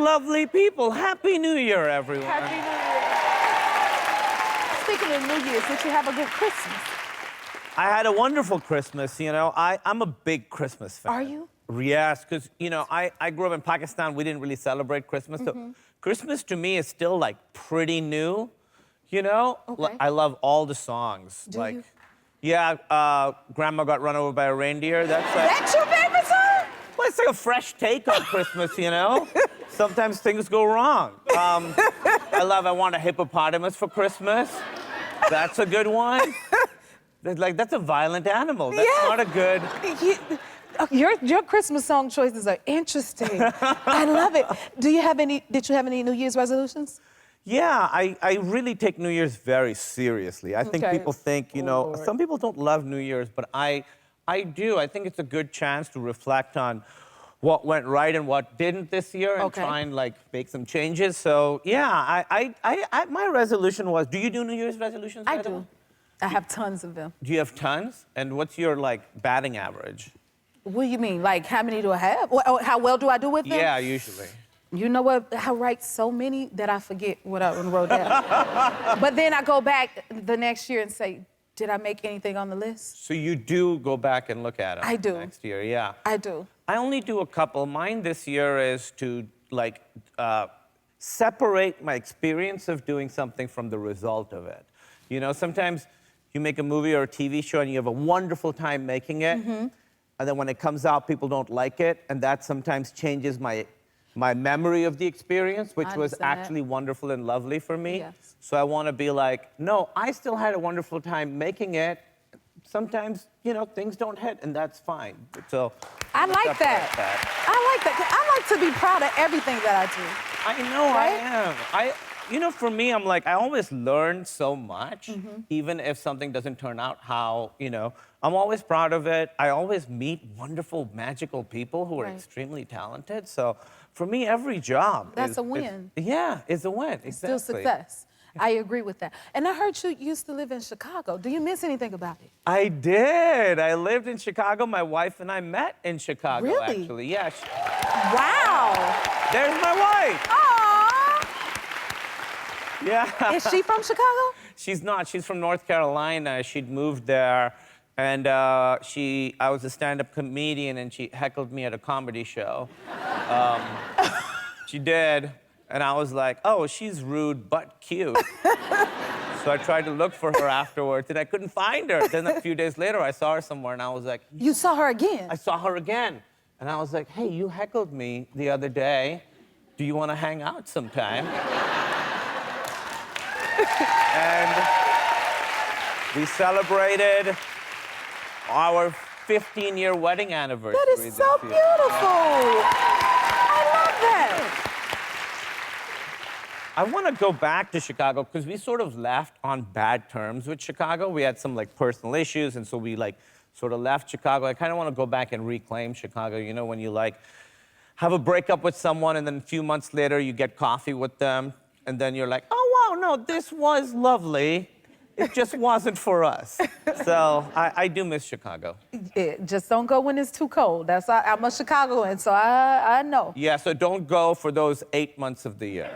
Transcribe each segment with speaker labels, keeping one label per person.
Speaker 1: lovely people. Happy New Year, everyone.
Speaker 2: Happy New Year. Speaking of New Year's, did you have a good Christmas?
Speaker 1: I had a wonderful Christmas, you know. I'm a big Christmas fan.
Speaker 2: Are you?
Speaker 1: Yes, because, you know, I grew up in Pakistan. We didn't really celebrate Christmas. So Christmas to me is still, like, pretty new, you know?
Speaker 2: Okay.
Speaker 1: I love all the songs.
Speaker 2: Do
Speaker 1: like,
Speaker 2: you?
Speaker 1: Yeah, Grandma Got Run Over by a Reindeer.
Speaker 2: That's your favorite song?
Speaker 1: Well, it's like a fresh take on Christmas, you know? Sometimes things go wrong. I Want a Hippopotamus for Christmas. That's a good one. That's a violent animal. That's not a good...
Speaker 2: Your Christmas song choices are interesting. I love it. Did you have any New Year's resolutions?
Speaker 1: Yeah, I really take New Year's very seriously. I think people think, you know, some people don't love New Year's, but I do. I think it's a good chance to reflect on what went right and what didn't this year and try and, like, make some changes. So, yeah, my resolution was... Do you do New Year's resolutions?
Speaker 2: I do. I have tons of them.
Speaker 1: Do you have tons? And what's your, like, batting average?
Speaker 2: What do you mean? Like, how many do I have? How well do I do with them?
Speaker 1: Yeah, usually.
Speaker 2: You know what? I write so many that I forget what I wrote down. But then I go back the next year and say, did I make anything on the list?
Speaker 1: So you do go back and look at them?
Speaker 2: I do.
Speaker 1: Next year, yeah.
Speaker 2: I do.
Speaker 1: I only do a couple. Mine this year is to, like, separate my experience of doing something from the result of it. You know, sometimes you make a movie or a TV show and you have a wonderful time making it, and then when it comes out, people don't like it, and that sometimes changes my memory of the experience, which was actually wonderful and lovely for me.
Speaker 2: Yes.
Speaker 1: So I want to be like, no, I still had a wonderful time making it. Sometimes, you know, things don't hit, and that's fine. So
Speaker 2: I like that. I like that. I like to be proud of everything that I do.
Speaker 1: I know,
Speaker 2: Right?
Speaker 1: I am. You know, for me, I'm like, I always learn so much, even if something doesn't turn out how, you know, I'm always proud of it. I always meet wonderful, magical people who are extremely talented. So for me, every job
Speaker 2: That's a win.
Speaker 1: Is a win. Exactly.
Speaker 2: Still success. I agree with that. And I heard you used to live in Chicago. Do you miss anything about it?
Speaker 1: I did. I lived in Chicago. My wife and I met in Chicago,
Speaker 2: Really?
Speaker 1: actually. Yeah.
Speaker 2: Wow.
Speaker 1: There's my wife.
Speaker 2: Aww.
Speaker 1: Yeah.
Speaker 2: Is she from Chicago?
Speaker 1: She's not. She's from North Carolina. She'd moved there, and I was a stand-up comedian, and she heckled me at a comedy show. She did, and I was like, oh, she's rude but cute. So I tried to look for her afterwards, and I couldn't find her. Then a few days later, I saw her somewhere, and I was like...
Speaker 2: You saw her again?
Speaker 1: I saw her again, and I was like, hey, you heckled me the other day. Do you want to hang out sometime? And we celebrated our 15-year wedding anniversary.
Speaker 2: That is so beautiful. I love that.
Speaker 1: I want to go back to Chicago because we sort of left on bad terms with Chicago. We had some, like, personal issues, and so we, like, sort of left Chicago. I kind of want to go back and reclaim Chicago. You know, when you, like, have a breakup with someone, and then a few months later you get coffee with them, and then you're like, oh, wow, no, this was lovely. It just wasn't for us. So I do miss Chicago.
Speaker 2: Yeah, just don't go when it's too cold. I'm a Chicagoan, so I know.
Speaker 1: Yeah, so don't go for those 8 months of the year.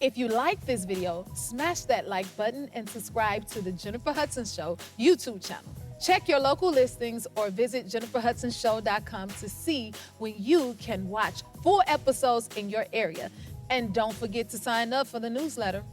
Speaker 3: If you like this video, smash that like button and subscribe to the Jennifer Hudson Show YouTube channel. Check your local listings or visit jenniferhudsonshow.com to see when you can watch full episodes in your area. And don't forget to sign up for the newsletter.